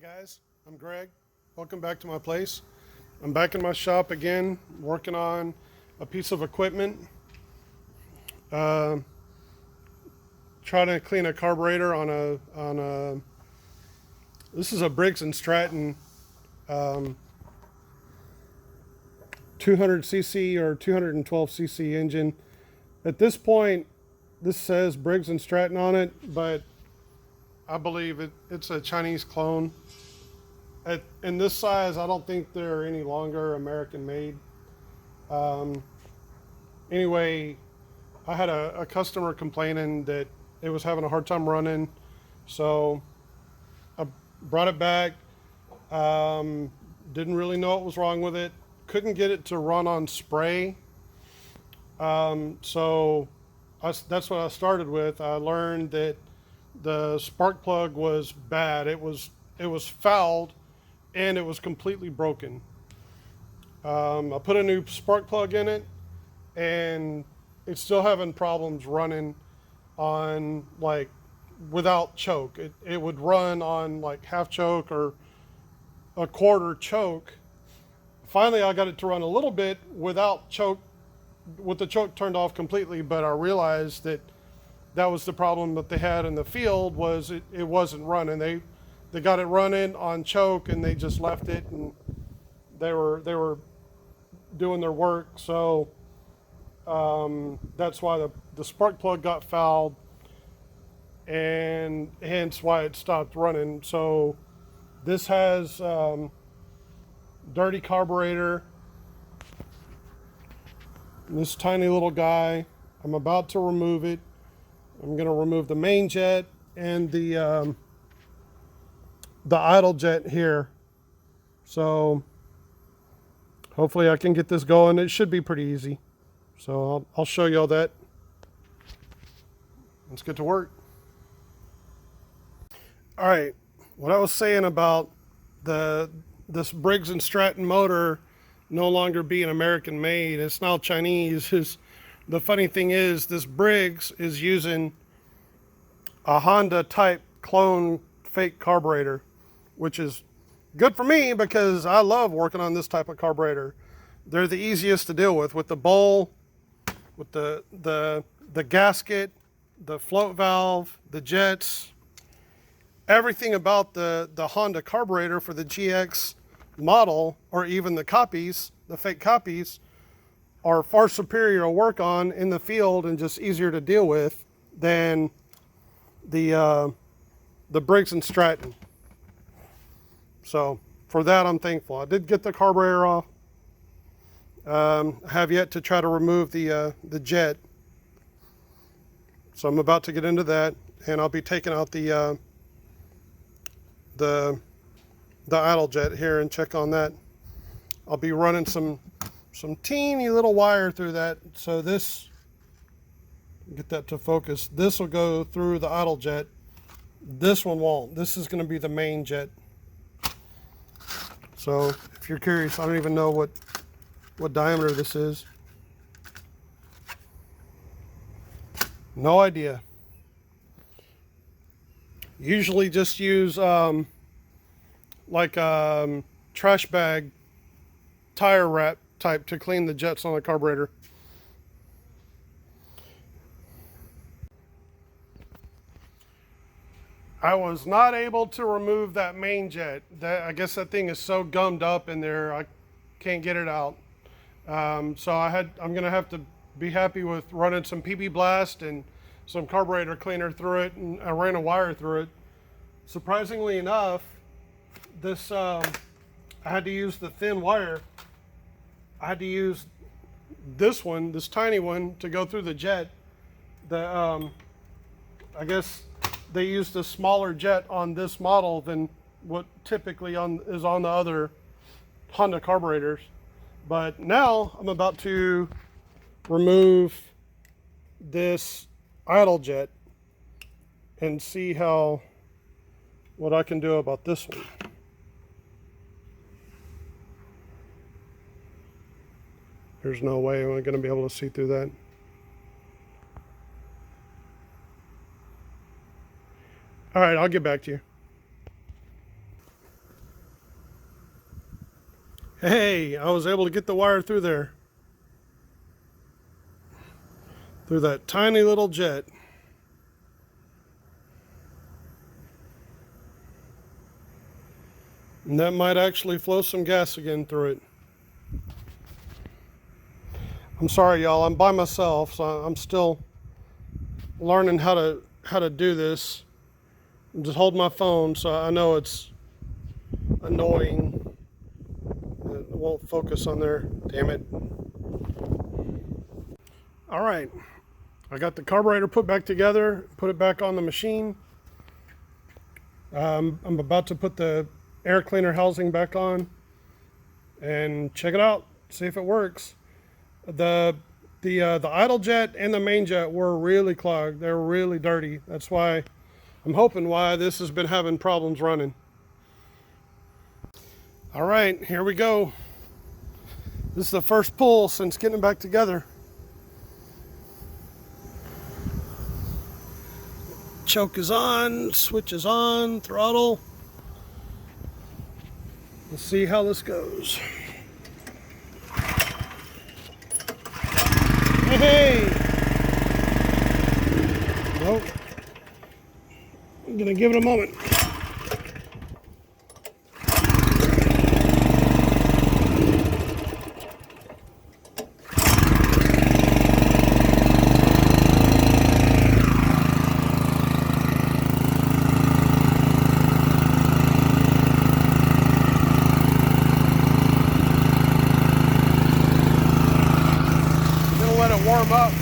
Hey guys, I'm Greg. Welcome back to my place. I'm back in my shop again, working on a piece of equipment. Uh, Trying to clean a carburetor on a. This is a Briggs Stratton 200cc or 212cc engine. At this point, this says Briggs Stratton on it, but I believe it's a Chinese clone. In this size, I don't think they're any longer American made. Um, anyway, I had a customer complaining that it was having a hard time running, so I brought it back. Didn't really know what was wrong with it. Couldn't get it to run on spray. That's what I started with. I learned that the spark plug was bad. It was fouled, and it was completely broken. I put a new spark plug in it, and it's still having problems running on like without choke. It would run on like half choke or a quarter choke. Finally, I got it to run a little bit without choke, with the choke turned off completely. But I realized that was the problem that they had in the field, was it wasn't running. They got it running on choke, and they just left it, and they were doing their work. So that's why the spark plug got fouled, and hence why it stopped running. So this has dirty carburetor. This tiny little guy. I'm about to remove it. I'm going to remove the main jet and the idle jet here. So hopefully I can get this going. It should be pretty easy. So I'll show you all that. Let's get to work. All right, what I was saying about this Briggs & Stratton motor no longer being American made, it's now Chinese. The funny thing is, this Briggs is using a Honda type clone fake carburetor, which is good for me because I love working on this type of carburetor. They're the easiest to deal with the bowl, with the gasket, the float valve, the jets. Everything about the Honda carburetor for the GX model, or even the copies, the fake copies, are far superior to work on in the field and just easier to deal with than the Briggs & Stratton. So for that, I'm thankful. I did get the carburetor off. I have yet to try to remove the jet. So I'm about to get into that, and I'll be taking out the idle jet here and check on that. I'll be running some teeny little wire through that. So this, get that to focus. This will go through the idle jet. This one won't. This is going to be the main jet. So if you're curious, I don't even know what diameter this is. No idea. Usually just use trash bag tire wrap type to clean the jets on the carburetor. I was not able to remove that main jet. I guess that thing is so gummed up in there, I can't get it out. So I'm gonna have to be happy with running some PB Blast and some carburetor cleaner through it, and I ran a wire through it. Surprisingly enough, this I had to use the thin wire. I had to use this one, this tiny one, to go through the jet. I guess they used a smaller jet on this model than what typically is on the other Honda carburetors. But now I'm about to remove this idle jet and see what I can do about this one. There's no way I'm going to be able to see through that. All right, I'll get back to you. Hey, I was able to get the wire through there. Through that tiny little jet. And that might actually flow some gas again through it. I'm sorry, y'all. I'm by myself, so I'm still learning how to do this. I'm just holding my phone, so I know it's annoying. It won't focus on there. Damn it. All right. I got the carburetor put back together, put it back on the machine. I'm about to put the air cleaner housing back on and check it out, see if it works. The idle jet and the main jet were really clogged. They're really dirty. That's why I'm hoping why this has been having problems running. All right, here we go. This is the first pull since getting it back together. Choke is on, switch is on, throttle. Let's see how this goes. Hey! Nope. I'm gonna give it a moment. Let it warm up.